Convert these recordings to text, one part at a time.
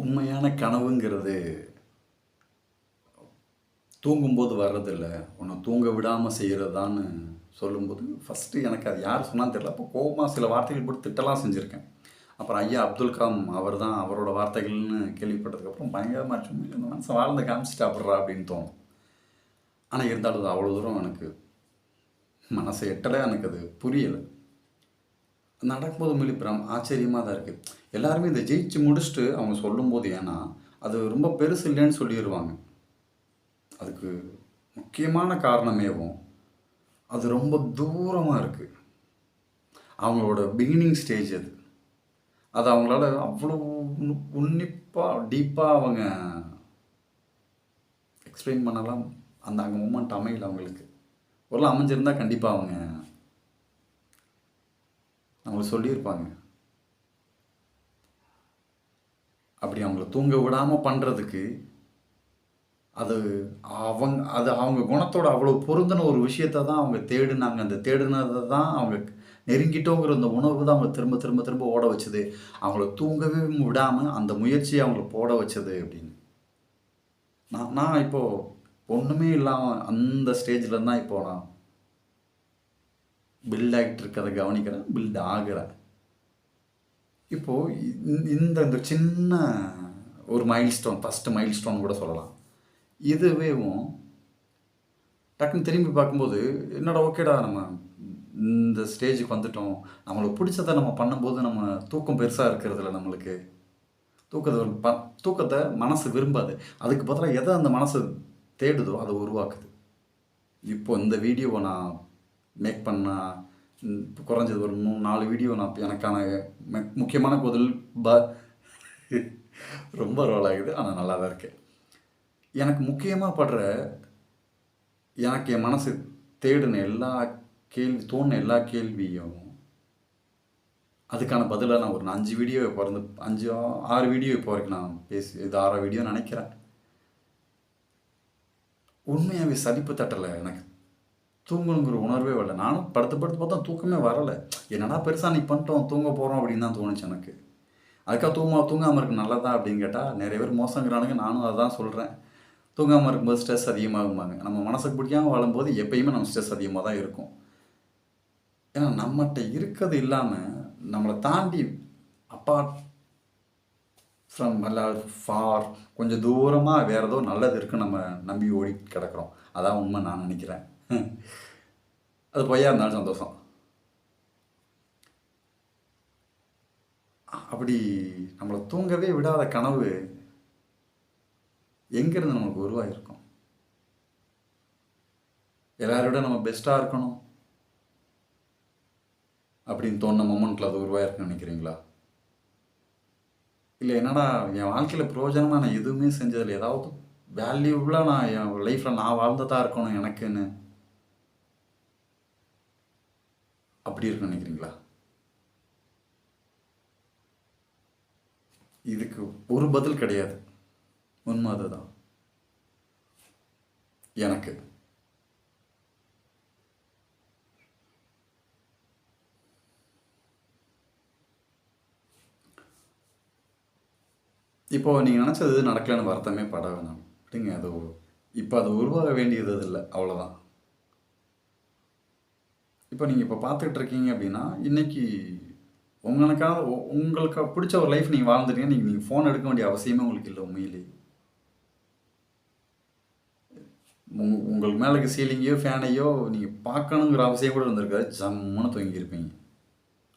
உண்மையான கனவுங்கிறது தூங்கும்போது வர்றதில்ல. உன்னை தூங்க விடாம செய்றதுதான்னு சொல்லும்போது, ஃபர்ஸ்ட்டு எனக்கு அது யார் சொன்னான்னு தெரியல. அப்போ கோவமா சில வார்த்தைகள் போட்டு திட்டலாம் செஞ்சிருக்கேன். அப்புறம் ஐயா அப்துல் கலாம் அவர்தான் அவரோட வார்த்தைகள்னு கேள்விப்பட்டதுக்கப்புறம் பயங்கரமா இருந்துச்சு. உண்மையிலே இந்த மனுஷன் வாழ்ந்து காமிச்சிட்டாப்புட்றா அப்படின்னு தோணும். ஆனா இருந்தாலும் அது அவ்வளோ தூரம் எனக்கு மனசு எட்டல. எனக்கு அது புரியல. நடக்கும்போது உண்மையிலே ஆச்சரியமா தான் இருக்கு. எல்லாருமே இத ஜெயிச்சு முடிச்சுட்டு அவங்க சொல்லும்போது ஏன்னா, அது ரொம்ப பெருசு இல்லைன்னு சொல்லிருவாங்க. அதுக்கு முக்கியமான காரணமேவும், அது ரொம்ப தூரமா இருக்கு. அவங்களோட பிகினிங் ஸ்டேஜ் அது. அது அவங்களால அவ்வளோ உன்னிப்பா, டீப்பா அவங்க எக்ஸ்பிளைன் பண்ணலாம். அங்க மொமெண்ட் அமையல அவங்களுக்கு. ஒருவேள அமைஞ்சிருந்தா கண்டிப்பா அவங்க நம்மளுக்கு சொல்லியிருப்பாங்க. அப்படி அவங்கள தூங்க விடாம பண்றதுக்கு, அது அவங்க குணத்தோட அவ்வளோ பொருந்தின ஒரு விஷயத்த தான் அவங்க தேடுனாங்க. அந்த தேடுனத தான் அவங்க நெருங்கிட்டோங்கிற அந்த உணர்வு தான் அவங்கள திரும்ப திரும்ப திரும்ப ஓட வச்சது. அவங்கள தூங்கவே விடாம அந்த முயற்சிய அவங்கள போட வச்சது அப்படின்னு. நான் நான் இப்போ ஒண்ணுமே இல்லாம அந்த ஸ்டேஜ்ல தான் இப்போ நான் பில்ட் ஆகிட்டு இருக்கிறத கவனிக்கிறேன். பில்ட் ஆகுறேன். இப்போ இந்த இந்த சின்ன ஒரு மைல்ஸ்டோன், ஃபர்ஸ்ட் மைல்ஸ்டோன் கூட சொல்லலாம். இதுவேவும் டக்குன்னு திரும்பி பார்க்கும்போது, என்னடா ஓகேடா நம்ம இந்த ஸ்டேஜுக்கு வந்துட்டோம். நம்மளுக்கு பிடிச்சத நம்ம பண்ணும்போது நம்ம தூக்கம் பெருசா இருக்கிறதில்ல நம்மளுக்கு. தூக்கத்த தூக்கத்த மனசு விரும்பாது. அதுக்கு பதிலா எத அந்த மனசு தேடுதோ அத உருவாக்குது. இப்போ இந்த வீடியோவ நான் மேக் பண்ணா குறைஞ்சது ஒரு 3, 4 வீடியோ நான் எனக்கான முக்கியமான பதில் ப ரொம்ப ரோல் ஆகுது. ஆனா நல்லா தான் இருக்கு. எனக்கு முக்கியமா படுற எனக்கு என் மனசு தேடின தோணுன எல்லா கேள்வியும் அதுக்கான பதிலா நான் ஒரு 5 வீடியோ இப்போ இருந்து 5, 6 வீடியோ இப்போ வரைக்கும் நான் இது 6 வீடியோ நினைக்கிறேன். உண்மையாவே சலிப்பு தட்டல எனக்கு. தூங்கணுங்கிற உணர்வே வரல. நானும் படுத்து படுத்து பார்த்தா தூக்கமே வரல. என்னடா பெருசா அன்னைக்கு பண்ணிட்டோம், தூங்க போறோம் அப்படின்னு தான் தோணுச்சு எனக்கு. அதுக்காக தூங்காம இருக்கு நல்லதா அப்படின்னு கேட்டா, நிறைய பேர் மோசங்கிறானுங்க. நானும் அதான் சொல்றேன். தூங்காம இருக்கும்போது ஸ்ட்ரெஸ் அதிகமாகும்பாங்க. நம்ம மனசுக்கு பிடிக்காம வாழும்போது எப்பயுமே நம்ம ஸ்ட்ரெஸ் அதிகமா தான் இருக்கும். ஏன்னா நம்மட்ட இருக்கிறது இல்லாம, நம்மள தாண்டி அப்பார்ட் ஃப்ரம் ஃபார் கொஞ்சம் தூரமா வேற ஏதோ நல்லது இருக்குன்னு நம்ம நம்பி ஓடிட்டு கிடக்குறோம். அதான் உண்மை நான் நினைக்கிறேன். அது பொய்யா இருந்தாலும் சந்தோஷம். அப்படி நம்மளை தூங்கவே விடாத கனவு எங்கிருந்து நமக்கு உருவாயிருக்கும்? எல்லாரோட நம்ம பெஸ்ட்டாக இருக்கணும் அப்படின்னு தோணுன மொமெண்ட்டில் அது உருவாயிருக்குன்னு நினைக்கிறீங்களா? இல்லை என்னடா என் வாழ்க்கையில் பிரயோஜனமாக நான் எதுவுமே செஞ்சதில்லை, ஏதாவது வேல்யூபுளாக நான் என் லைஃப்பில் நான் வாழ்ந்ததா இருக்கணும் எனக்குன்னு அப்படி இருக்குன்னு நினைக்கிறீங்களா? இதுக்கு ஒரு பதில் கிடையாது. உண்மை அதுதான். எனக்கு இப்போ நீங்கள் நினச்சது நடக்கலைன்னு வருத்தமே பட வேணாம். அப்படிங்க அது இப்போ அது உருவாக வேண்டியது இல்லை, அவ்வளோதான். இப்போ நீங்கள் இப்போ பார்த்துக்கிட்டு இருக்கீங்க அப்படின்னா, இன்னைக்கு உங்களுக்கு பிடிச்ச ஒரு லைஃப் நீங்கள் வாழ்ந்துட்டீங்க. நீங்கள் ஃபோன் எடுக்க வேண்டிய அவசியமே உங்களுக்கு இல்லை உண்மையிலேயே. உங்களுக்கு மேலே இருக்க சீலிங்கையோ ஃபேனையோ நீங்கள் பார்க்கணுங்கிற அவசியம் கூட இருந்திருக்காது. ஜம்முன்னு தூங்கியிருப்பீங்க.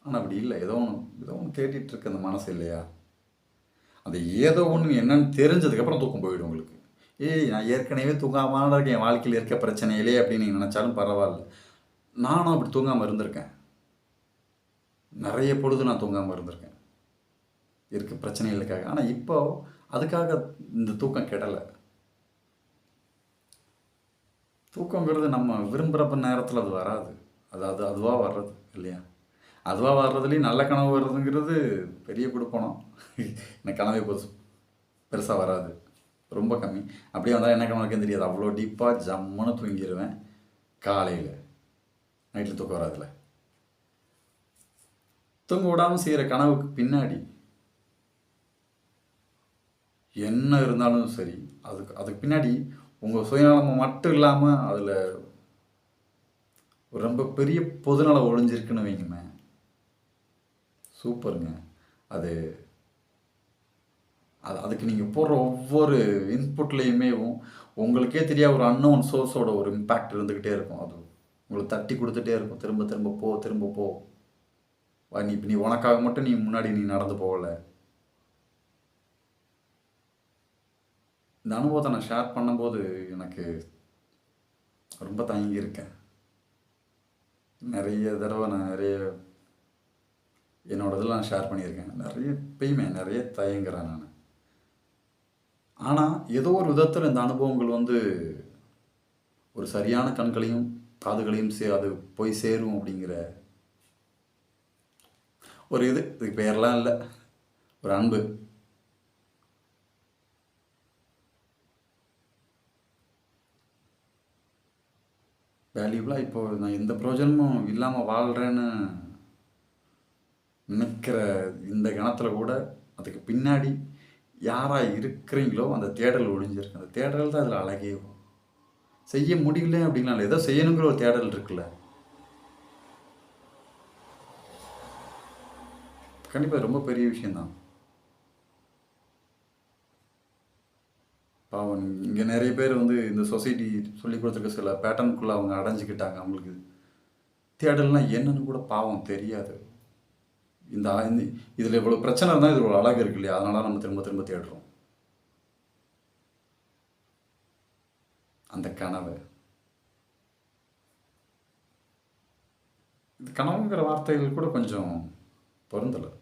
ஆனால் அப்படி இல்லை. ஏதோ ஒன்று தேடிட்டு இருக்கு அந்த மனசு இல்லையா? அந்த ஏதோ ஒன்று என்னன்னு தெரிஞ்சதுக்கப்புறம் தூக்கம் போயிடும் உங்களுக்கு. நான் ஏற்கனவே தூங்காமல் இருக்கேன், என் வாழ்க்கையில் இருக்க பிரச்சனையிலே அப்படின்னு நீங்கள் நினச்சாலும் பரவாயில்ல. நானும் அப்படி தூங்காமல் இருந்திருக்கேன். நிறைய பொழுது நான் தூங்காமல் இருந்திருக்கேன் இருக்க பிரச்சனைகளுக்காக. ஆனால் இப்போ அதுக்காக இந்த தூக்கம் கெடலை. தூக்கங்கிறது நம்ம விரும்புகிற நேரத்தில் அது வராது. அது அதுவாக வர்றது இல்லையா? அதுவாக வர்றதுலேயும் நல்ல கனவு வர்றதுங்கிறது பெரிய கொடுப்பனம். எனக்கு கனவே பெருசாக வராது, ரொம்ப கம்மி. அப்படியே வந்தால் என்ன கனவுக்குன்னு தெரியாது. அவ்வளோ டீப்பாக ஜம்முன்னு தூங்கிடுவேன். காலையில் நைட்டில் தூக்கம் வராதுல. தூங்க விடாமல் செய்கிற கனவுக்கு பின்னாடி என்ன இருந்தாலும் சரி, அதுக்கு பின்னாடி உங்கள் சுயநலமை மட்டும் இல்லாமல் அதில் ரொம்ப பெரிய பொதுநலம் ஒழிஞ்சிருக்குன்னு வைங்கமே. சூப்பருங்க. அது அதுக்கு நீங்கள் போடுற ஒவ்வொரு இன்புட்லேயுமே உங்களுக்கே தெரியாத ஒரு அன்னோன் சோர்ஸோட ஒரு இம்பேக்ட் இருந்துக்கிட்டே இருக்கும். அது உங்களுக்கு தட்டி கொடுத்துட்டே இருக்கும். திரும்ப திரும்ப போ, திரும்ப போ. நீ உனக்காக மட்டும் முன்னாடி நடந்து போகலை. இந்த அனுபவத்தை நான் ஷேர் பண்ணும்போது எனக்கு ரொம்ப தயங்கியிருக்கேன். நிறைய தடவை நான் என்னோட இதெல்லாம் நான் ஷேர் பண்ணியிருக்கேன். இப்பயுமே நிறைய தயங்குறேன் நான். ஆனால் ஏதோ ஒரு விதத்தில் இந்த அனுபவங்கள் ஒரு சரியான கண்களையும் காதுகளையும் அது போய் சேரும் அப்படிங்கிற ஒரு இதுக்கு பேரெல்லாம் இல்லை, ஒரு அன்பு. வேல்யூபிளாக இப்போது நான் எந்த பிரயோஜனமும் இல்லாமல் வாழ்கிறேன்னு நினைக்கிற இந்த கணத்தில் கூட அதுக்கு பின்னாடி யாராக இருக்கிறீங்களோ அந்த தேடல் ஒழிஞ்சிருக்கு. அந்த தேடல் தான் அதில் அழகே. செய்ய முடியல அப்படின்னால ஏதோ செய்யணுங்கிற ஒரு தேடல் இருக்குல்ல, கண்டிப்பாக ரொம்ப பெரிய விஷயந்தான். பாவம் இங்கே நிறைய பேர் இந்த சொசைட்டி சொல்லி கொடுத்துருக்க சில பேட்டர்னுக்குள்ளே அவங்க அடைஞ்சிக்கிட்டாங்க. அவங்களுக்கு தேடல்னால் என்னன்னு கூட பாவம் தெரியாது. இதில் இவ்வளோ பிரச்சனை இருந்தால் இது ஒரு அழகு இருக்கு இல்லையா, அதனால நம்ம திரும்ப திரும்ப தேடுறோம் அந்த கனவை. இந்த கனவுங்கிற வார்த்தைகள் கூட கொஞ்சம் பொருந்தலை.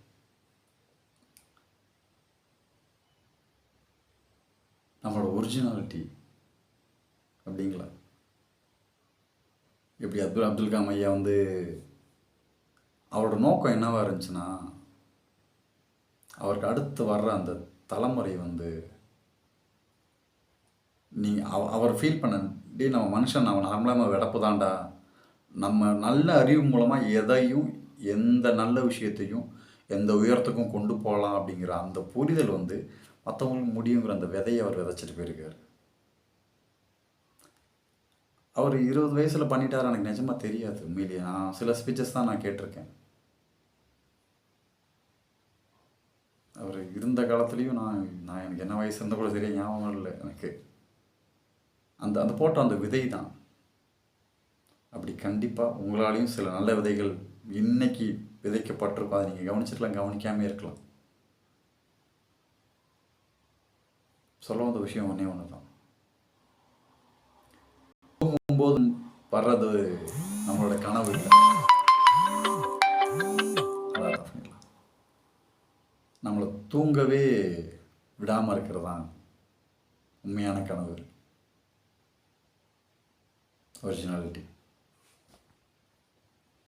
நம்மளோட ஒரிஜினாலிட்டி அப்படிங்களா? எப்படி அப்துல் கலாம் ஐயா அவரோட நோக்கம் என்னவாக இருந்துச்சுன்னா, அவருக்கு அடுத்து வர்ற அந்த தலைமுறை அவர் ஃபீல் பண்ண, நம்ம மனுஷன் நம்ம நார்மலாக வெடப்பு தாண்டா, நம்ம நல்ல அறிவு மூலமாக எதையும் எந்த நல்ல விஷயத்தையும் எந்த உயரத்துக்கும் கொண்டு போகலாம் அப்படிங்கிற அந்த புரிதல் மற்றவங்களுக்கு முடியுங்கிற அந்த விதையை அவர் விதைச்சிட்டு போயிருக்கார். அவர் 20 வயசில் பண்ணிட்டார். எனக்கு நிஜமாக தெரியாது உண்மையிலேயே. நான் சில ஸ்பீச்சஸ் தான் நான் கேட்டிருக்கேன். அவர் இருந்த காலத்துலேயும் நான் எனக்கு என்ன வயசு இருந்தால் கூட சரியாக ஞாபகம் இல்லை எனக்கு. அந்த போட்ட அந்த விதை தான். அப்படி கண்டிப்பாக உங்களாலையும் சில நல்ல விதைகள் இன்னைக்கு விதைக்கப்பட்டிருக்கும். அதை நீங்கள் கவனிச்சிருக்கலாம், கவனிக்காமல் இருக்கலாம். சொல்ல வந்த விஷயம் ஒன்றே ஒன்று தான். தூங்கும்போது வர்றது நம்மளோட கனவு இல்லை, நம்மளை தூங்கவே விடாமல் இருக்கிறது தான் உண்மையான கனவு, ஒரிஜினாலிட்டி.